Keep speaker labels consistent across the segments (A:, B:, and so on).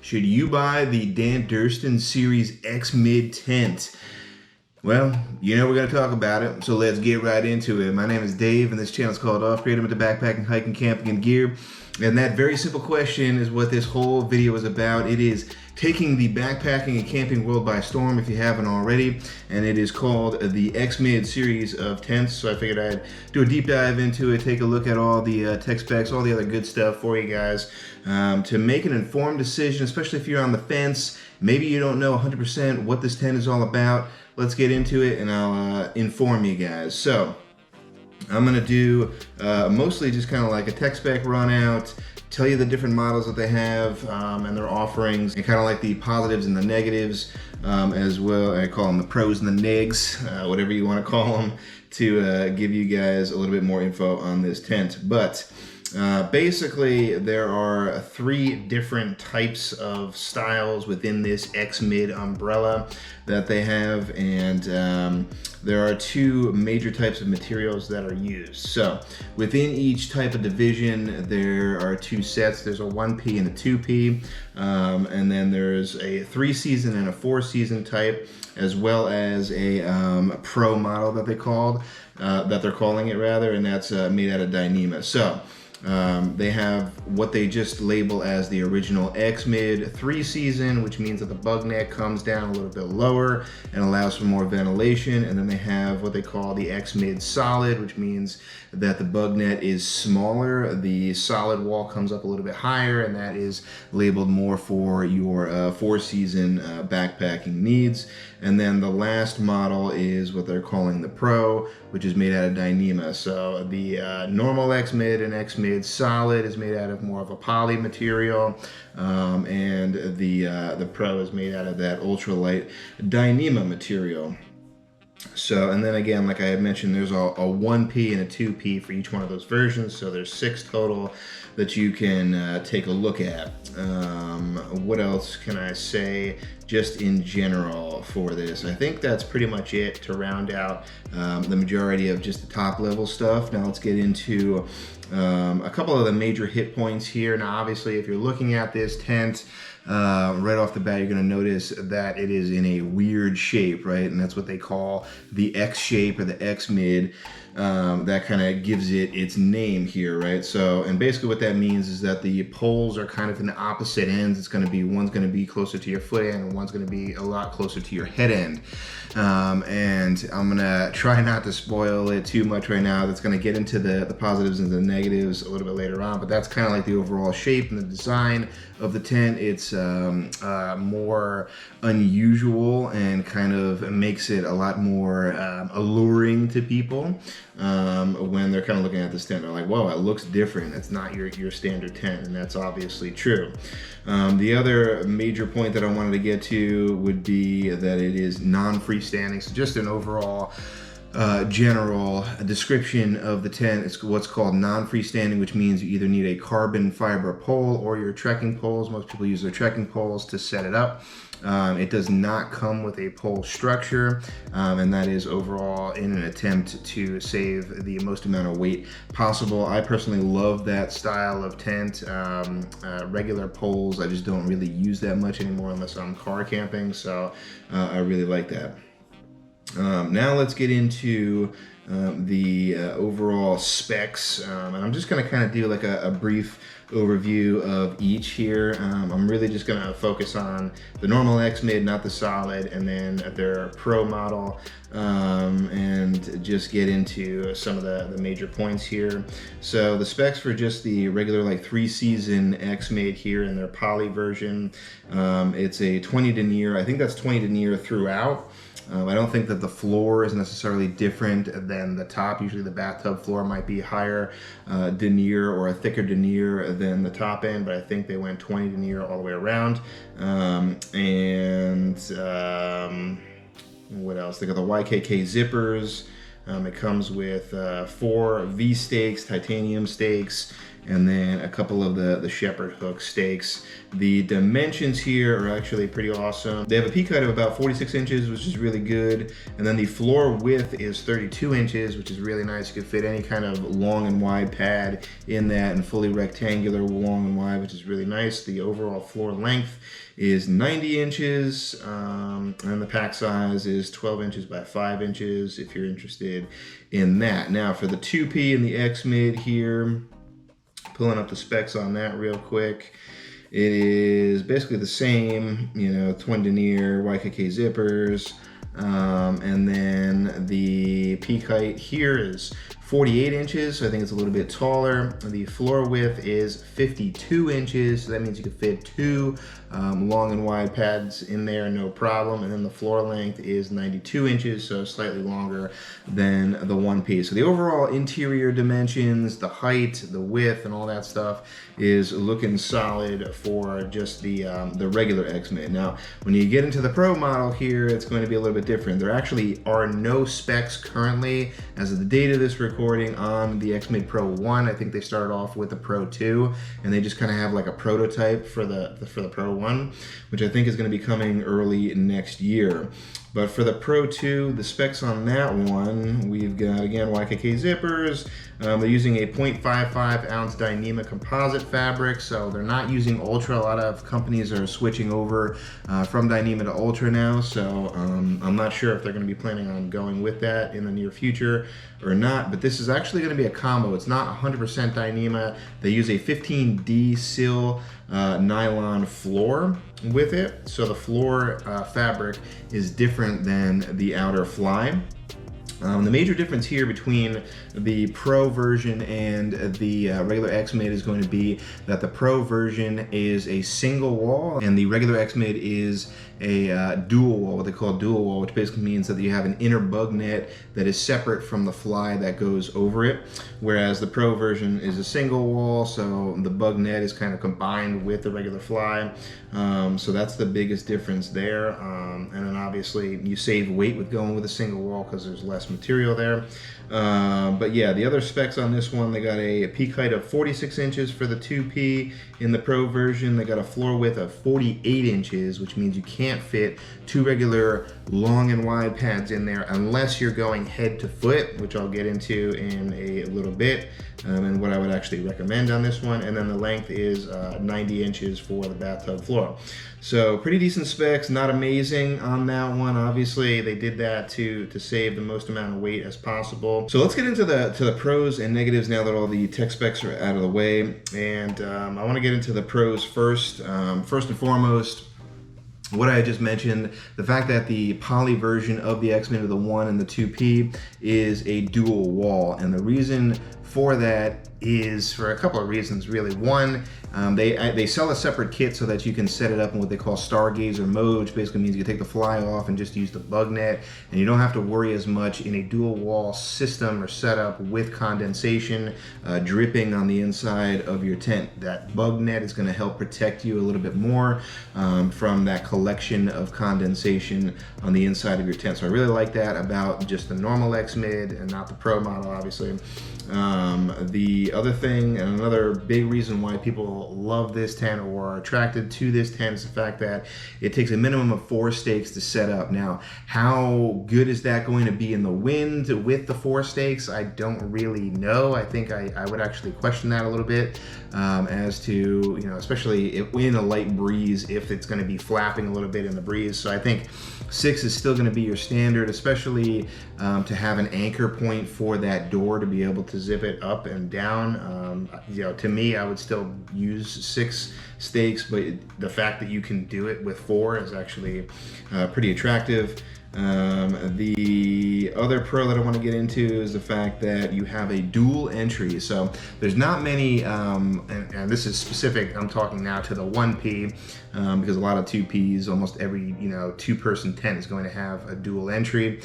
A: Should you buy the Dan Durston Series X-Mid tent? Well, we're going to talk about it, so let's get right into it. My name is Dave, and this channel is called Off Grid. I'm into backpacking, hiking, camping, and gear. And that very simple question is what this whole video is about. It is taking the backpacking and camping world by storm, if you haven't already. And it is called the X-Mid series of tents. So I figured I'd do a deep dive into it, take a look at all the tech specs, all the other good stuff for you guys to make an informed decision, especially if you're on the fence. Maybe you don't know 100% what this tent is all about. Let's get into it and I'll inform you guys. So I'm gonna do mostly just kind of like a tech spec run out, tell you the different models that they have and their offerings, and kind of like the positives and the negatives as well. I call them the pros and the negs, whatever you want to call them, to give you guys a little bit more info on this tent. But basically, there are 3 different types of styles within this X-Mid umbrella that they have, and there are 2 major types of materials that are used. So within each type of division, there are 2 sets. There's a 1P and a 2P, and then there's a 3-season and a 4-season type, as well as a pro model that they're calling it rather, and that's made out of Dyneema. So they have what they just label as the original X-Mid 3-season, which means that the bug net comes down a little bit lower and allows for more ventilation. And then they have what they call the X-Mid solid, which means that the bug net is smaller, the solid wall comes up a little bit higher, and that is labeled more for your 4-season backpacking needs. And then the last model is what they're calling the Pro, which is made out of Dyneema. So the normal X-Mid and X-Mid solid is made out of more of a poly material, and the Pro is made out of that ultralight Dyneema material. So, and then again, like I had mentioned, there's a 1P and a 2P for each one of those versions. So there's 6 total that you can take a look at. What else can I say just in general for this? I think that's pretty much it to round out the majority of just the top level stuff. Now let's get into a couple of the major hit points here. Now obviously, if you're looking at this tent, right off the bat, you're going to notice that it is in a weird shape, right? And that's what they call the X shape or the X-Mid. That kind of gives it its name here, right? So, and basically what that means is that the poles are kind of in the opposite ends. It's going to be, one's going to be closer to your foot end and one's going to be a lot closer to your head end. And I'm going to try not to spoil it too much right now. That's going to get into the positives and the negatives a little bit later on, but that's kind of like the overall shape and the design of the tent. It's more unusual and kind of makes it a lot more alluring to people when they're kind of looking at this tent. They're like, whoa, it looks different. It's not your standard tent, and that's obviously true. The other major point that I wanted to get to would be that it is non-freestanding. So just an overall general description of the tent. It's what's called non-freestanding, which means you either need a carbon fiber pole or your trekking poles. Most people use their trekking poles to set it up. It does not come with a pole structure, and that is overall in an attempt to save the most amount of weight possible. I personally love that style of tent. Regular poles, I just don't really use that much anymore unless I'm car camping, so I really like that. Now let's get into the overall specs, and I'm just going to kind of do like a brief overview of each here. I'm really just going to focus on the normal X-Mid, not the solid, and then their Pro model, and just get into some of the major points here. So the specs for just the regular like 3-season X-Mid here in their poly version, it's a 20 denier. I think that's 20 denier throughout. I don't think that the floor is necessarily different than the top. Usually the bathtub floor might be higher denier or a thicker denier than the top end, but I think they went 20 denier all the way around. What else? They got the YKK zippers. It comes with 4 V stakes, titanium stakes, and then a couple of the shepherd hook stakes. The dimensions here are actually pretty awesome. They have a peak height of about 46 inches, which is really good. And then the floor width is 32 inches, which is really nice. You can fit any kind of long and wide pad in that, and fully rectangular long and wide, which is really nice. The overall floor length is 90 inches, and the pack size is 12 inches by 5 inches if you're interested in that. Now for the 2P and the X-Mid here, pulling up the specs on that real quick. It is basically the same, you know, twin denier, YKK zippers, and then the peak height here is 48 inches, so I think it's a little bit taller. The floor width is 52 inches, so that means you can fit two long and wide pads in there, no problem. And then the floor length is 92 inches, so slightly longer than the 1P. So the overall interior dimensions, the height, the width, and all that stuff is looking solid for just the regular X-Mid. Now, when you get into the Pro model here, it's going to be a little bit different. There actually are no specs currently, as of the date of this recording, on the X-Mid Pro 1. I think they started off with the Pro 2, and they just kind of have like a prototype for the Pro 1, which I think is going to be coming early next year. But for the Pro 2, the specs on that one, we've got, again, YKK zippers. They're using a 0.55 ounce Dyneema composite fabric, so they're not using Ultra. A lot of companies are switching over from Dyneema to Ultra now, so I'm not sure if they're going to be planning on going with that in the near future or not, but this is actually going to be a combo. It's not 100% Dyneema. They use a 15D sil nylon floor with it, so the floor fabric is different than the outer fly. The major difference here between the Pro version and the regular X-Mid is going to be that the Pro version is a single wall, and the regular X-Mid is a dual wall, what they call dual wall, which basically means that you have an inner bug net that is separate from the fly that goes over it, whereas the Pro version is a single wall, so the bug net is kind of combined with the regular fly. So that's the biggest difference there. And then obviously you save weight with going with a single wall because there's less material there. But yeah, the other specs on this one, they got a peak height of 46 inches for the 2P. In the Pro version, they got a floor width of 48 inches, which means you can't fit two regular long and wide pads in there unless you're going head to foot, which I'll get into in a little bit, and what I would actually recommend on this one. And then the length is 90 inches for the bathtub floor. So pretty decent specs, not amazing on that one. Obviously, they did that to save the most amount of weight as possible. So let's get into the pros and negatives now that all the tech specs are out of the way. And I want to get into the pros first. First and foremost, what I just mentioned, the fact that the poly version of the X-Mid of the 1 and the 2P is a dual wall. And the reason for that is for a couple of reasons, really. One, they sell a separate kit so that you can set it up in what they call stargazer mode, which basically means you can take the fly off and just use the bug net, and you don't have to worry as much in a dual wall system or setup with condensation dripping on the inside of your tent. That bug net is going to help protect you a little bit more from that collection of condensation on the inside of your tent. So I really like that about just the normal X-Mid and not the Pro model, obviously. The other thing, and another big reason why people love this tent or are attracted to this tent, is the fact that it takes a minimum of 4 stakes to set up. Now, how good is that going to be in the wind with the 4 stakes? I don't really know. I think I would actually question that a little bit as to, you know, especially in a light breeze, if it's going to be flapping a little bit in the breeze. So I think 6 is still going to be your standard, especially to have an anchor point for that door to be able to zip it up and down. You know, to me, I would still use 6 stakes, but the fact that you can do it with 4 is actually pretty attractive. The other pro that I want to get into is the fact that you have a dual entry. So there's not many, and this is specific, I'm talking now to the 1P, because a lot of 2Ps, almost every 2-person tent is going to have a dual entry.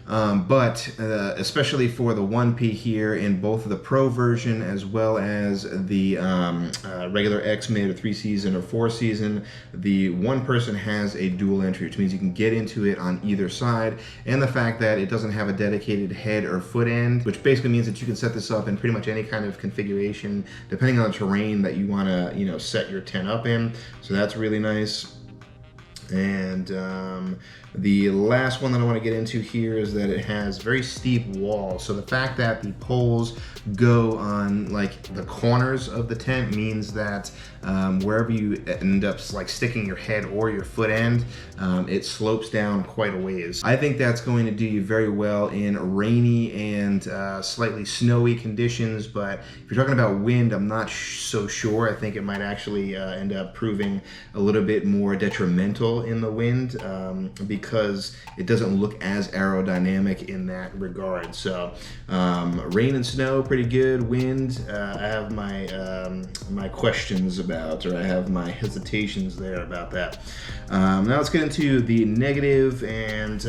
A: But especially for the 1P here in both the Pro version as well as the regular X-Mid or 3 season or 4 season, the one person has a dual entry, which means you can get into it on either side, and the fact that it doesn't have a dedicated head or foot end, which basically means that you can set this up in pretty much any kind of configuration depending on the terrain that you want to set your tent up in. So that's really nice. And the last one that I want to get into here is that it has very steep walls. So the fact that the poles go on like the corners of the tent means that wherever you end up like sticking your head or your foot end, it slopes down quite a ways. I think that's going to do you very well in rainy and slightly snowy conditions, but if you're talking about wind, I'm not so sure. I think it might actually end up proving a little bit more detrimental in the wind because it doesn't look as aerodynamic in that regard. So rain and snow, pretty good. Wind, I have my questions about, or I have my hesitations there about that. Now let's get into the negative, and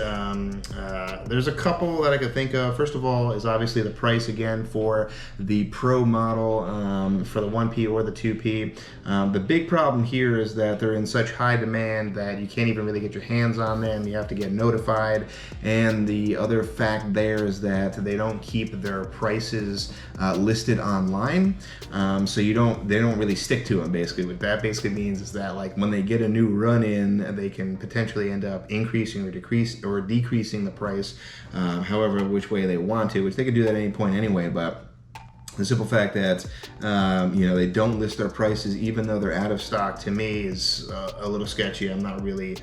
A: there's a couple that I could think of. First of all is obviously the price again for the Pro model, for the 1P or the 2P. The big problem here is that they're in such high demand that you can't even really get your hands on them. You have to get notified, and the other fact there is that they don't keep their prices listed online, so they don't really stick to them. Basically, what that basically means is that like when they get a new run in, they can potentially end up increasing or decreasing the price, however which way they want to, which they could do that at any point anyway. But the simple fact that they don't list their prices even though they're out of stock, to me is a little sketchy. I'm not really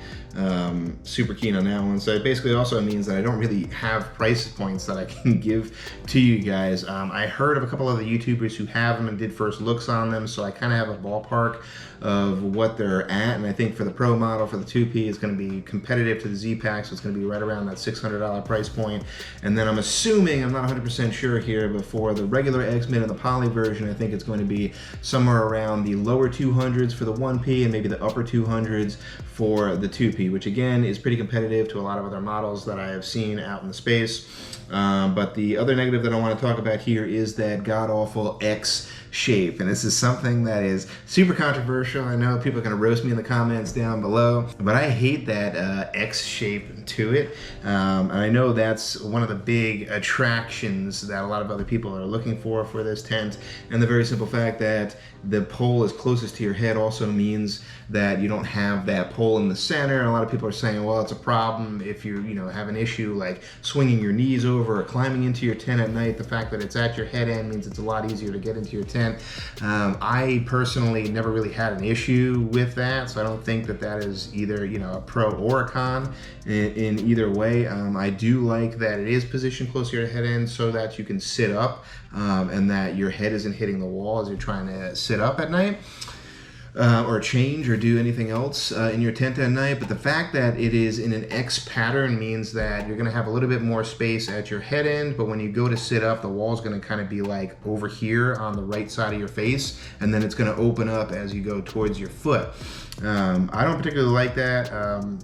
A: super keen on that one. So it basically also means that I don't really have price points that I can give to you guys. I heard of a couple of the YouTubers who have them and did first looks on them, so I kind of have a ballpark of what they're at, and I think for the Pro model, for the 2P, it's going to be competitive to the Z-Pack, so it's going to be right around that $600 price point. And then I'm assuming, I'm not 100% sure here, but for the regular X-Mid and the Poly version, I think it's going to be somewhere around the lower 200s for the 1P and maybe the upper 200s for the 2P, which again is pretty competitive to a lot of other models that I have seen out in the space. But the other negative that I want to talk about here is that god-awful X shape, and this is something that is super controversial. I know people are going to roast me in the comments down below, but I hate that X shape to it, and I know that's one of the big attractions that a lot of other people are looking for this tent. And the very simple fact that the pole is closest to your head also means that you don't have that pole in the center. And a lot of people are saying, well, it's a problem if you have an issue like swinging your knees over or climbing into your tent at night. The fact that it's at your head end means it's a lot easier to get into your tent. I personally never really had an issue with that, so I don't think that is either a pro or a con in either way. I do like that it is positioned close to your head end so that you can sit up and that your head isn't hitting the wall as you're trying to sit up at night. Or change or do anything else in your tent at night. But the fact that it is in an X pattern means that you're going to have a little bit more space at your head end, but when you go to sit up, the wall is going to kind of be like over here on the right side of your face, and then it's going to open up as you go towards your foot. I don't particularly like that,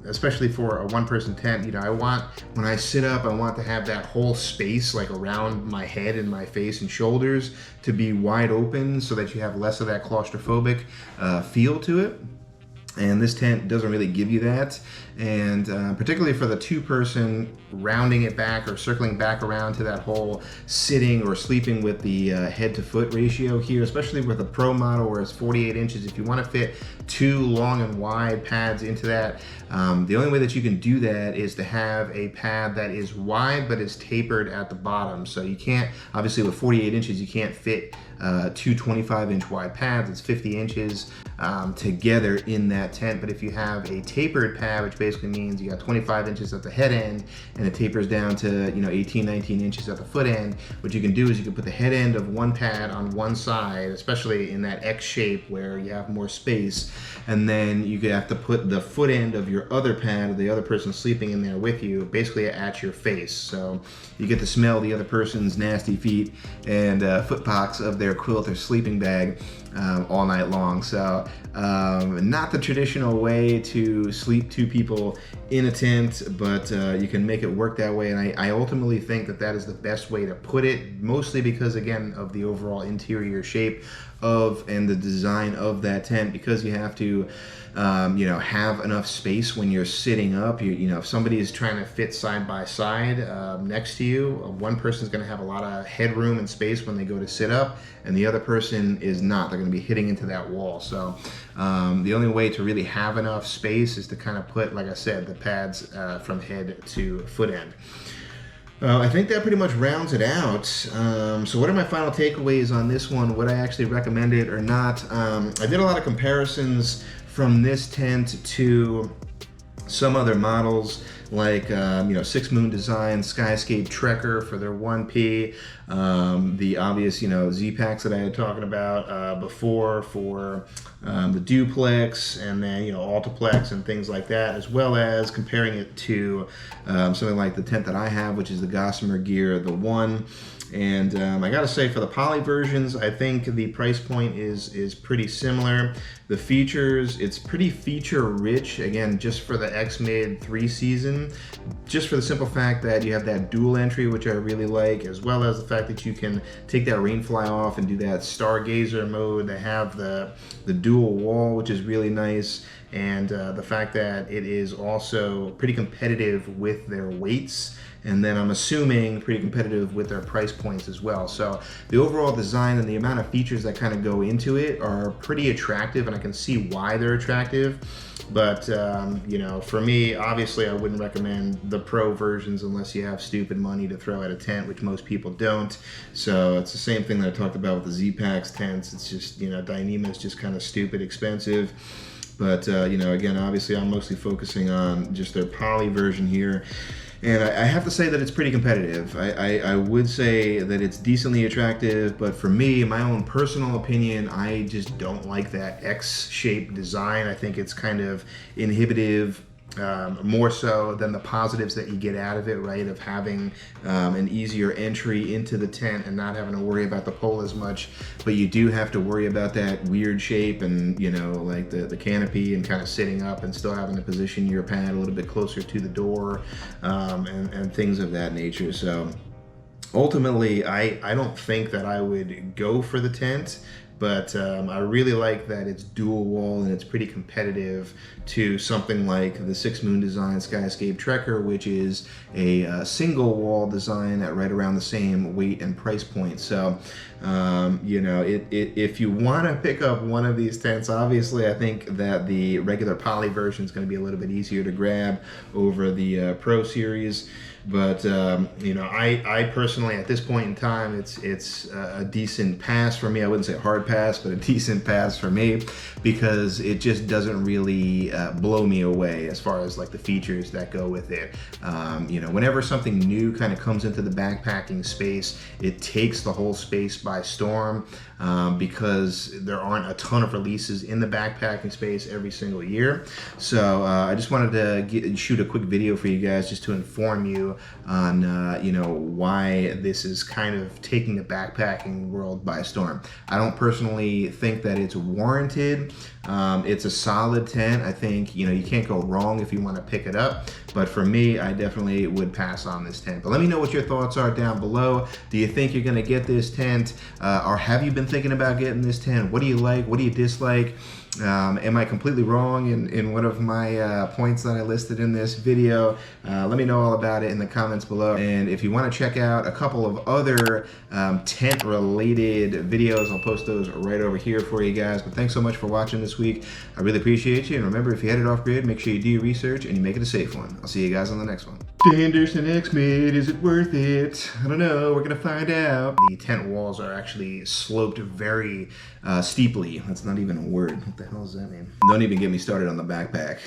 A: especially for a one-person tent. When I sit up, I want to have that whole space like around my head and my face and shoulders to be wide open so that you have less of that claustrophobic feel to it. And this tent doesn't really give you that. And particularly for the two-person, rounding it back or circling back around to that whole sitting or sleeping with the head-to-foot ratio here, especially with a Pro model where it's 48 inches, if you want to fit two long and wide pads into that, the only way that you can do that is to have a pad that is wide but is tapered at the bottom. So you can't, obviously with 48 inches, you can't fit two 25-inch wide pads. It's 50 inches together in that tent. But if you have a tapered pad, which basically means you got 25 inches at the head end and it tapers down to 18, 19 inches at the foot end, what you can do is you can put the head end of one pad on one side, especially in that X shape where you have more space, and then you could have to put the foot end of your other pad, or the other person sleeping in there with you, basically at your face. So you get to smell the other person's nasty feet and foot pox of their quilt or sleeping bag all night long. So not the traditional way to sleep 2 people in a tent, but you can make it work that way. And I ultimately think that that is the best way to put it, mostly because, again, of the overall interior shape of and the design of that tent, because you have to have enough space when you're sitting up. If somebody is trying to fit side by side next to you, one person's going to have a lot of headroom and space when they go to sit up, and the other person is not. They're going to be hitting into that wall. So the only way to really have enough space is to kind of put, like I said, the pads from head to foot end. I think that pretty much rounds it out. So what are my final takeaways on this one? Would I actually recommend it or not? I did a lot of comparisons from this tent to some other models, like Six Moon Design, Skyscape Trekker for their 1P, the obvious Z-Packs that I had talking about before for the Duplex, and then Altiplex and things like that, as well as comparing it to something like the tent that I have, which is the Gossamer Gear, the 1. And I gotta say, for the poly versions, I think the price point is pretty similar. The features, it's pretty feature rich, again, just for the X-Mid 3 season, just for the simple fact that you have that dual entry, which I really like, as well as the fact that you can take that rainfly off and do that stargazer mode. They have the dual wall, which is really nice, and the fact that it is also pretty competitive with their weights, and then I'm assuming pretty competitive with their price points as well. So the overall design and the amount of features that kind of go into it are pretty attractive, and I can see why they're attractive. But for me, obviously I wouldn't recommend the Pro versions unless you have stupid money to throw at a tent, which most people don't. So it's the same thing that I talked about with the Z-Packs tents. It's just, Dyneema is just kind of stupid expensive. But, again, obviously I'm mostly focusing on just their poly version here. And I have to say that it's pretty competitive. I would say that it's decently attractive, but for me, in my own personal opinion, I just don't like that X-shaped design. I think it's kind of inhibitive, more so than the positives that you get out of it, right? Of having an easier entry into the tent and not having to worry about the pole as much, but you do have to worry about that weird shape and, like the canopy, and kind of sitting up and still having to position your pad a little bit closer to the door, and things of that nature. So ultimately, I don't think that I would go for the tent, but I really like that it's dual wall and it's pretty competitive to something like the Six Moon Design Skyscape Trekker, which is a single wall design at right around the same weight and price point. So, if you want to pick up one of these tents, obviously I think that the regular poly version is going to be a little bit easier to grab over the Pro Series. But I personally, at this point in time, it's a decent pass for me. I wouldn't say hard pass, but a decent pass for me, because it just doesn't really blow me away as far as like the features that go with it. Whenever something new kind of comes into the backpacking space, it takes the whole space by storm, because there aren't a ton of releases in the backpacking space every single year. So I just wanted to shoot a quick video for you guys just to inform you on why this is kind of taking the backpacking world by storm. I don't personally think that it's warranted. It's a solid tent. I think you can't go wrong if you want to pick it up, but for me, I definitely would pass on this tent. But let me know what your thoughts are down below. Do you think you're going to get this tent, or have you been thinking about getting this tent? What do you like? What do you dislike? Am I completely wrong in one of my points that I listed in this video? Let me know all about it in the comments below. And if you want to check out a couple of other tent-related videos, I'll post those right over here for you guys. But thanks so much for watching this week. I really appreciate you. And remember, if you headed off-grid, make sure you do your research and you make it a safe one. I'll see you guys on the next one. Dan Durston X-Mid, is it worth it? I don't know, we're gonna find out. The tent walls are actually sloped very steeply. That's not even a word. What the hell does that mean? Don't even get me started on the backpack.